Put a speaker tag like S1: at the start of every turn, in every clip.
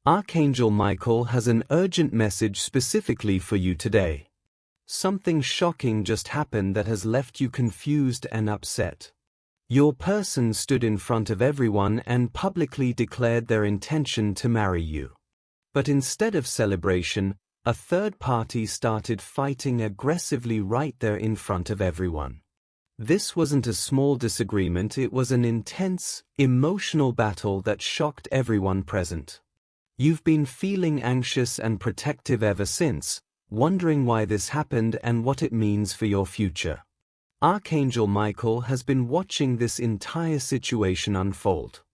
S1: Archangel Michael has an urgent message specifically for you today. Something shocking just happened that has left you confused and upset. Your person stood in front of everyone and publicly declared their intention to marry you. But instead of celebration, a third party started fighting aggressively right there in front of everyone. This wasn't a small disagreement, it was an intense, emotional battle that shocked everyone present. You've been feeling anxious and protective ever since, wondering why this happened and what it means for your future. Archangel Michael has been watching this entire situation unfold.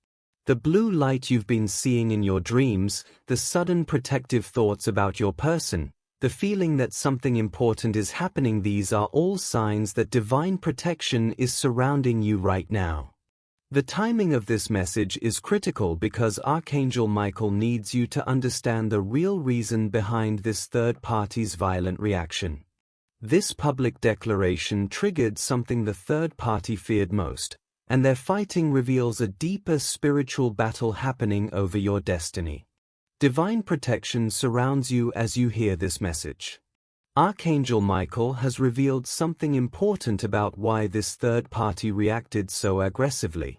S1: The blue light you've been seeing in your dreams, the sudden protective thoughts about your person, the feeling that something important is happening, these are all signs that divine protection is surrounding you right now. The timing of this message is critical because Archangel Michael needs you to understand the real reason behind this third party's violent reaction. This public declaration triggered something the third party feared most, and their fighting reveals a deeper spiritual battle happening over your destiny. Divine protection surrounds you as you hear this message. Archangel Michael has revealed something important about why this third party reacted so aggressively.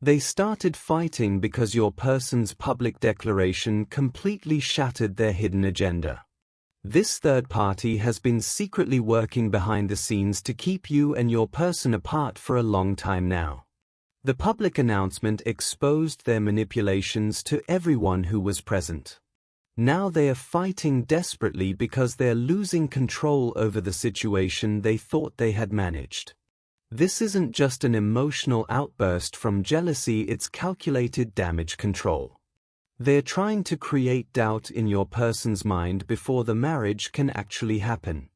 S1: They started fighting because your person's public declaration completely shattered their hidden agenda. This third party has been secretly working behind the scenes to keep you and your person apart for a long time now. The public announcement exposed their manipulations to everyone who was present. Now they are fighting desperately because they're losing control over the situation they thought they had managed. This isn't just an emotional outburst from jealousy, it's calculated damage control. They're trying to create doubt in your person's mind before the marriage can actually happen.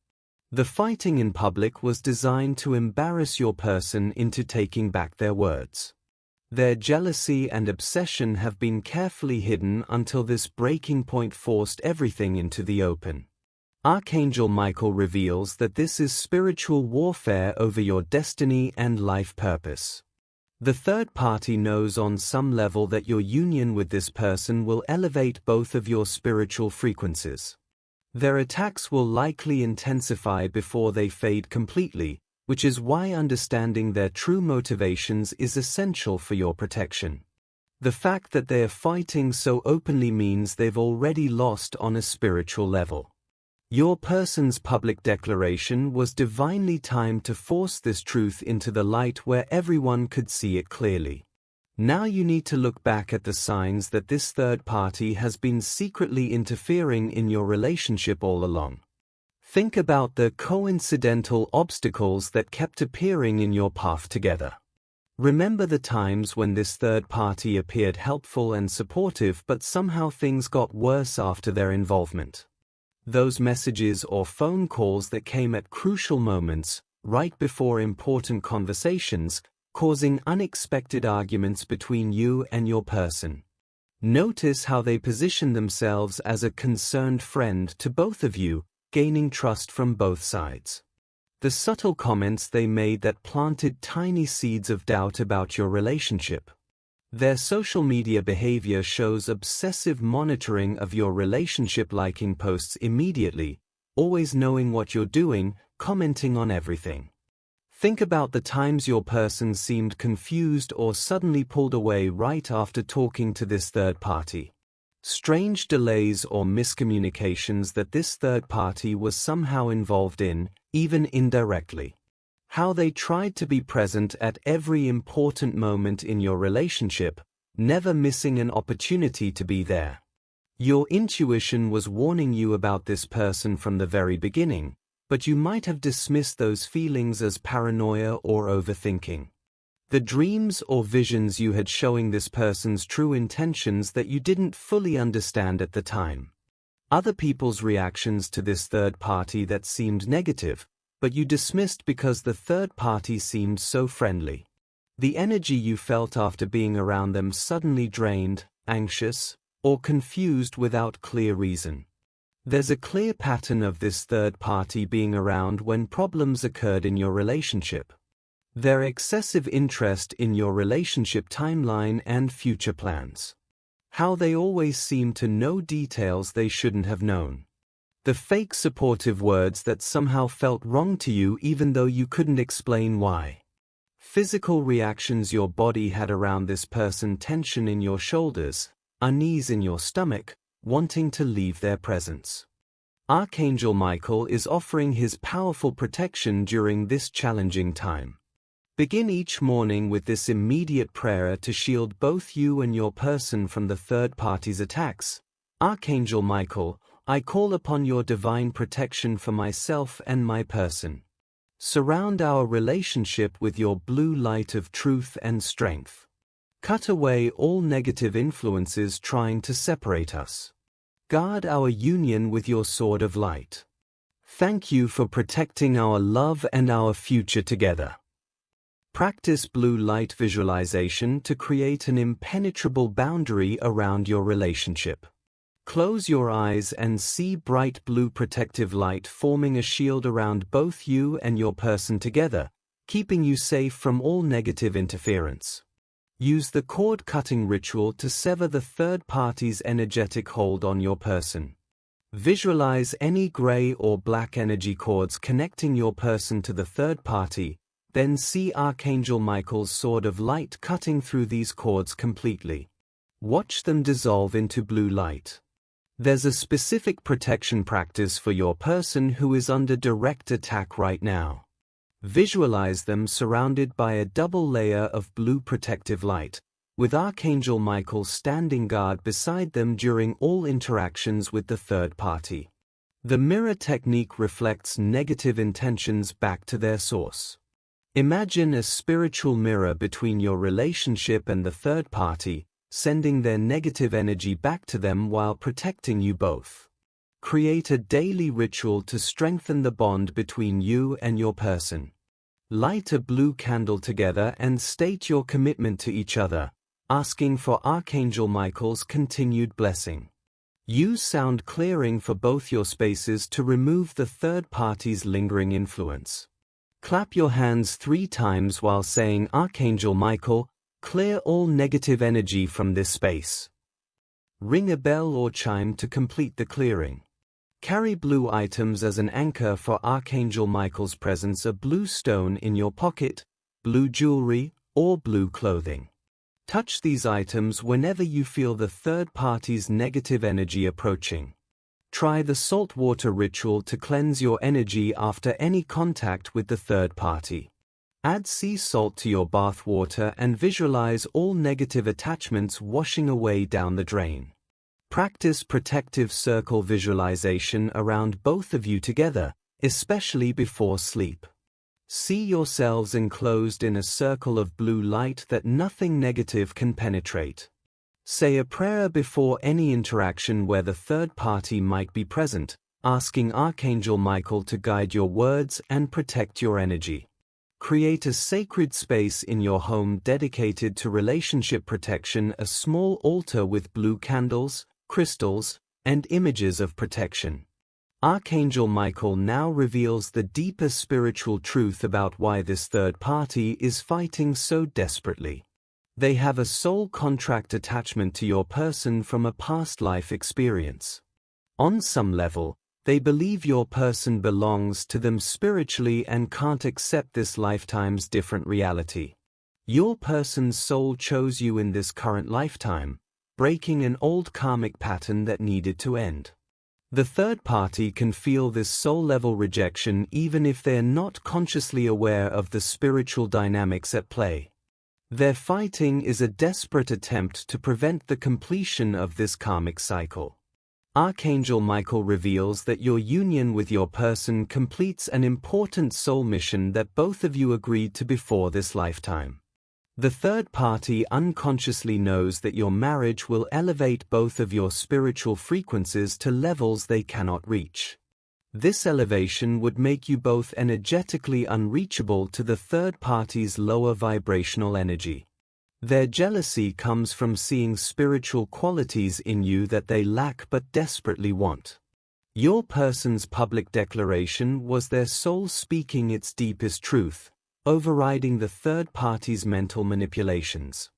S1: The fighting in public was designed to embarrass your person into taking back their words. Their jealousy and obsession have been carefully hidden until this breaking point forced everything into the open. Archangel Michael reveals that this is spiritual warfare over your destiny and life purpose. The third party knows on some level that your union with this person will elevate both of your spiritual frequencies. Their attacks will likely intensify before they fade completely, which is why understanding their true motivations is essential for your protection. The fact that they are fighting so openly means they've already lost on a spiritual level. Your person's public declaration was divinely timed to force this truth into the light where everyone could see it clearly. Now you need to look back at the signs that this third party has been secretly interfering in your relationship all along. Think about the coincidental obstacles that kept appearing in your path together. Remember the times when this third party appeared helpful and supportive, but somehow things got worse after their involvement. Those messages or phone calls that came at crucial moments, right before important conversations, causing unexpected arguments between you and your person. Notice how they position themselves as a concerned friend to both of you, gaining trust from both sides. The subtle comments they made that planted tiny seeds of doubt about your relationship. Their social media behavior shows obsessive monitoring of your relationship, liking posts immediately, always knowing what you're doing, commenting on everything. Think about the times your person seemed confused or suddenly pulled away right after talking to this third party. Strange delays or miscommunications that this third party was somehow involved in, even indirectly. How they tried to be present at every important moment in your relationship, never missing an opportunity to be there. Your intuition was warning you about this person from the very beginning, but you might have dismissed those feelings as paranoia or overthinking. The dreams or visions you had showing this person's true intentions that you didn't fully understand at the time. Other people's reactions to this third party that seemed negative, but you dismissed because the third party seemed so friendly. The energy you felt after being around them suddenly drained, anxious, or confused without clear reason. There's a clear pattern of this third party being around when problems occurred in your relationship. Their excessive interest in your relationship timeline and future plans. How they always seem to know details they shouldn't have known. The fake supportive words that somehow felt wrong to you even though you couldn't explain why. Physical reactions your body had around this person, tension in your shoulders, unease in your stomach, wanting to leave their presence. Archangel Michael is offering his powerful protection during this challenging time. Begin each morning with this immediate prayer to shield both you and your person from the third party's attacks. Archangel Michael, I call upon your divine protection for myself and my person. Surround our relationship with your blue light of truth and strength. Cut away all negative influences trying to separate us. Guard our union with your sword of light. Thank you for protecting our love and our future together. Practice blue light visualization to create an impenetrable boundary around your relationship. Close your eyes and see bright blue protective light forming a shield around both you and your person together, keeping you safe from all negative interference. Use the cord-cutting ritual to sever the third party's energetic hold on your person. Visualize any gray or black energy cords connecting your person to the third party, then see Archangel Michael's sword of light cutting through these cords completely. Watch them dissolve into blue light. There's a specific protection practice for your person who is under direct attack right now. Visualize them surrounded by a double layer of blue protective light, with Archangel Michael standing guard beside them during all interactions with the third party. The mirror technique reflects negative intentions back to their source. Imagine a spiritual mirror between your relationship and the third party, sending their negative energy back to them while protecting you both. Create a daily ritual to strengthen the bond between you and your person. Light a blue candle together and state your commitment to each other, asking for Archangel Michael's continued blessing. Use sound clearing for both your spaces to remove the third party's lingering influence. Clap your hands 3 times while saying, Archangel Michael, clear all negative energy from this space. Ring a bell or chime to complete the clearing. Carry blue items as an anchor for Archangel Michael's presence: a blue stone in your pocket, blue jewelry, or blue clothing. Touch these items whenever you feel the third party's negative energy approaching. Try the salt water ritual to cleanse your energy after any contact with the third party. Add sea salt to your bath water and visualize all negative attachments washing away down the drain. Practice protective circle visualization around both of you together, especially before sleep. See yourselves enclosed in a circle of blue light that nothing negative can penetrate. Say a prayer before any interaction where the third party might be present, asking Archangel Michael to guide your words and protect your energy. Create a sacred space in your home dedicated to relationship protection: a small altar with blue candles, crystals, and images of protection. Archangel Michael now reveals the deeper spiritual truth about why this third party is fighting so desperately. They have a soul contract attachment to your person from a past life experience. On some level, they believe your person belongs to them spiritually and can't accept this lifetime's different reality. Your person's soul chose you in this current lifetime, breaking an old karmic pattern that needed to end. The third party can feel this soul-level rejection even if they're not consciously aware of the spiritual dynamics at play. Their fighting is a desperate attempt to prevent the completion of this karmic cycle. Archangel Michael reveals that your union with your person completes an important soul mission that both of you agreed to before this lifetime. The third party unconsciously knows that your marriage will elevate both of your spiritual frequencies to levels they cannot reach. This elevation would make you both energetically unreachable to the third party's lower vibrational energy. Their jealousy comes from seeing spiritual qualities in you that they lack but desperately want. Your person's public declaration was their soul speaking its deepest truth, overriding the third party's mental manipulations.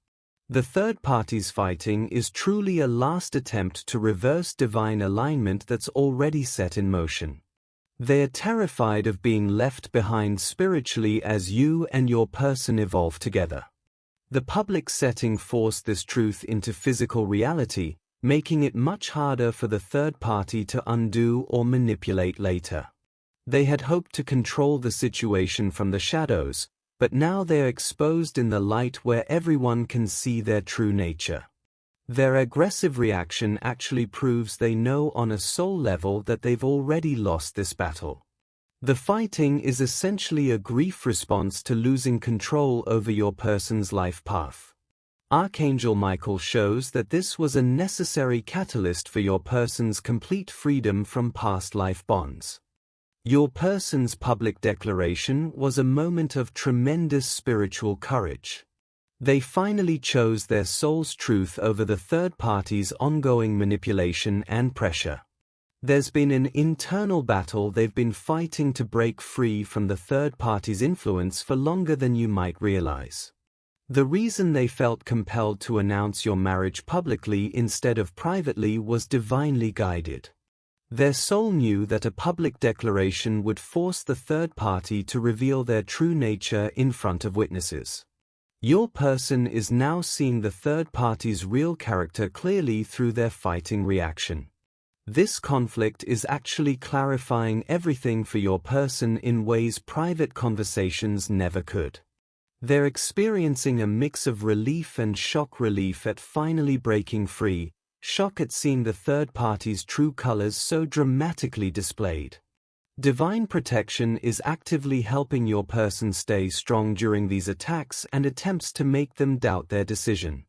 S1: The third party's fighting is truly a last attempt to reverse divine alignment that's already set in motion. They are terrified of being left behind spiritually as you and your person evolve together. The public setting forced this truth into physical reality, making it much harder for the third party to undo or manipulate later. They had hoped to control the situation from the shadows, but now they are exposed in the light where everyone can see their true nature. Their aggressive reaction actually proves they know on a soul level that they've already lost this battle. The fighting is essentially a grief response to losing control over your person's life path. Archangel Michael shows that this was a necessary catalyst for your person's complete freedom from past life bonds. Your person's public declaration was a moment of tremendous spiritual courage. They finally chose their soul's truth over the third party's ongoing manipulation and pressure. There's been an internal battle they've been fighting to break free from the third party's influence for longer than you might realize. The reason they felt compelled to announce your marriage publicly instead of privately was divinely guided. Their soul knew that a public declaration would force the third party to reveal their true nature in front of witnesses. Your person is now seeing the third party's real character clearly through their fighting reaction. This conflict is actually clarifying everything for your person in ways private conversations never could. They're experiencing a mix of relief and shock: relief at finally breaking free, shock at seeing the third party's true colors so dramatically displayed. Divine protection is actively helping your person stay strong during these attacks and attempts to make them doubt their decision.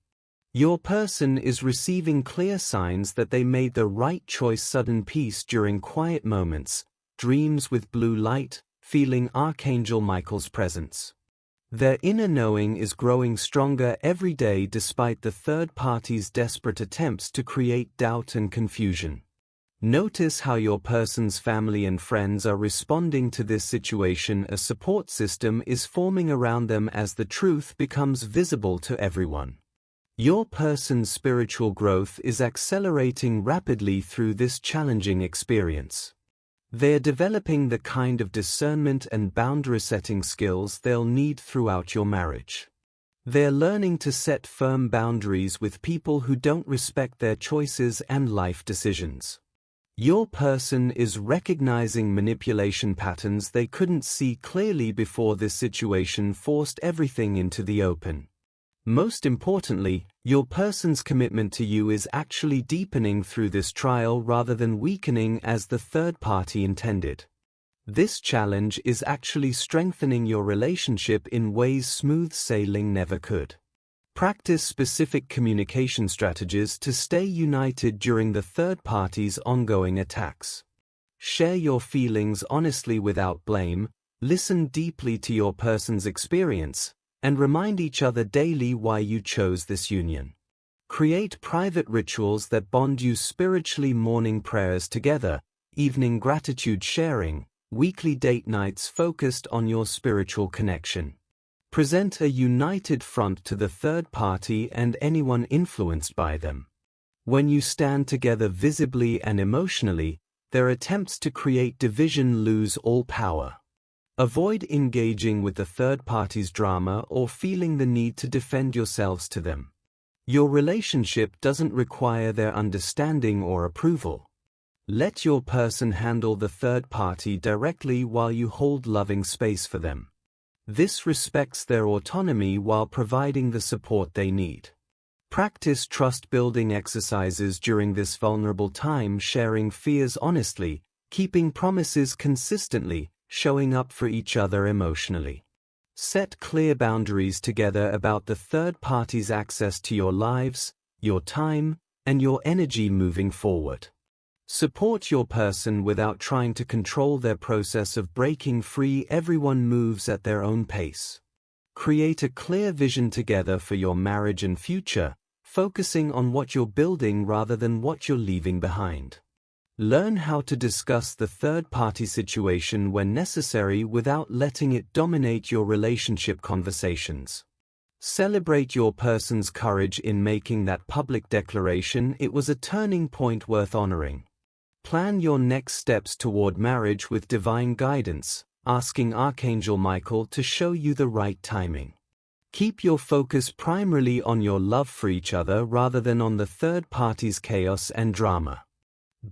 S1: Your person is receiving clear signs that they made the right choice: sudden peace during quiet moments, dreams with blue light, feeling Archangel Michael's presence. Their inner knowing is growing stronger every day despite the third party's desperate attempts to create doubt and confusion. Notice how your person's family and friends are responding to this situation. A support system is forming around them as the truth becomes visible to everyone. Your person's spiritual growth is accelerating rapidly through this challenging experience. They are developing the kind of discernment and boundary-setting skills they'll need throughout your marriage. They are learning to set firm boundaries with people who don't respect their choices and life decisions. Your person is recognizing manipulation patterns they couldn't see clearly before. This situation forced everything into the open. Most importantly, your person's commitment to you is actually deepening through this trial rather than weakening as the third party intended. This challenge is actually strengthening your relationship in ways smooth sailing never could. Practice specific communication strategies to stay united during the third party's ongoing attacks. Share your feelings honestly without blame, listen deeply to your person's experience, and remind each other daily why you chose this union. Create private rituals that bond you spiritually: morning prayers together, evening gratitude sharing, weekly date nights focused on your spiritual connection. Present a united front to the third party and anyone influenced by them. When you stand together visibly and emotionally, their attempts to create division lose all power. Avoid engaging with the third party's drama or feeling the need to defend yourselves to them. Your relationship doesn't require their understanding or approval. Let your person handle the third party directly while you hold loving space for them. This respects their autonomy while providing the support they need. Practice trust-building exercises during this vulnerable time: sharing fears honestly, keeping promises consistently, showing up for each other emotionally. Set clear boundaries together about the third party's access to your lives, your time, and your energy moving forward. Support your person without trying to control their process of breaking free. Everyone moves at their own pace. Create a clear vision together for your marriage and future, focusing on what you're building rather than what you're leaving behind. Learn how to discuss the third-party situation when necessary without letting it dominate your relationship conversations. Celebrate your person's courage in making that public declaration. It was a turning point worth honoring. Plan your next steps toward marriage with divine guidance, asking Archangel Michael to show you the right timing. Keep your focus primarily on your love for each other rather than on the third party's chaos and drama.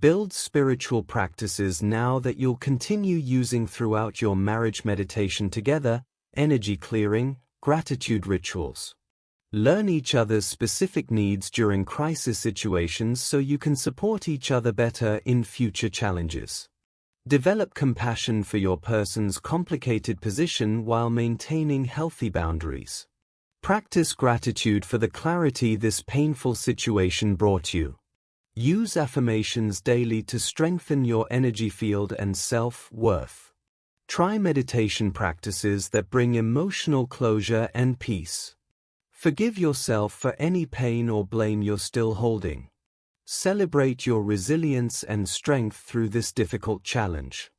S1: Build spiritual practices now that you'll continue using throughout your marriage meditation together: energy clearing, gratitude rituals. Learn each other's specific needs during crisis situations so you can support each other better in future challenges. Develop compassion for your person's complicated position while maintaining healthy boundaries. Practice gratitude for the clarity this painful situation brought you. Use affirmations daily to strengthen your energy field and self-worth. Try meditation practices that bring emotional closure and peace. Forgive yourself for any pain or blame you're still holding. Celebrate your resilience and strength through this difficult challenge.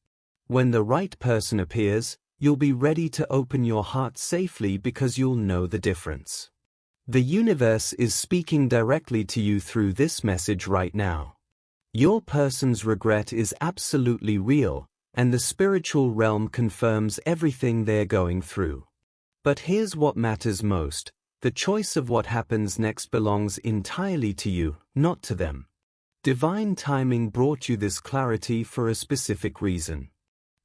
S1: When the right person appears, you'll be ready to open your heart safely because you'll know the difference. The universe is speaking directly to you through this message right now. Your person's regret is absolutely real, and the spiritual realm confirms everything they're going through. But here's what matters most: the choice of what happens next belongs entirely to you, not to them. Divine timing brought you this clarity for a specific reason.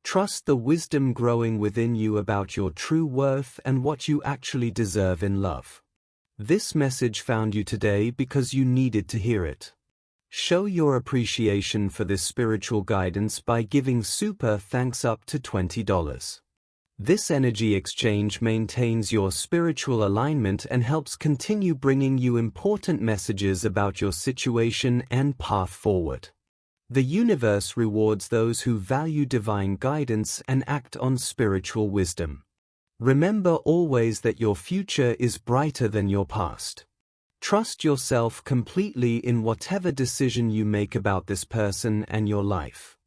S1: Trust the wisdom growing within you about your true worth and what you actually deserve in love. This message found you today because you needed to hear it. Show your appreciation for this spiritual guidance by giving super thanks up to $20. This energy exchange maintains your spiritual alignment and helps continue bringing you important messages about your situation and path forward. The universe rewards those who value divine guidance and act on spiritual wisdom. Remember always that your future is brighter than your past. Trust yourself completely in whatever decision you make about this person and your life.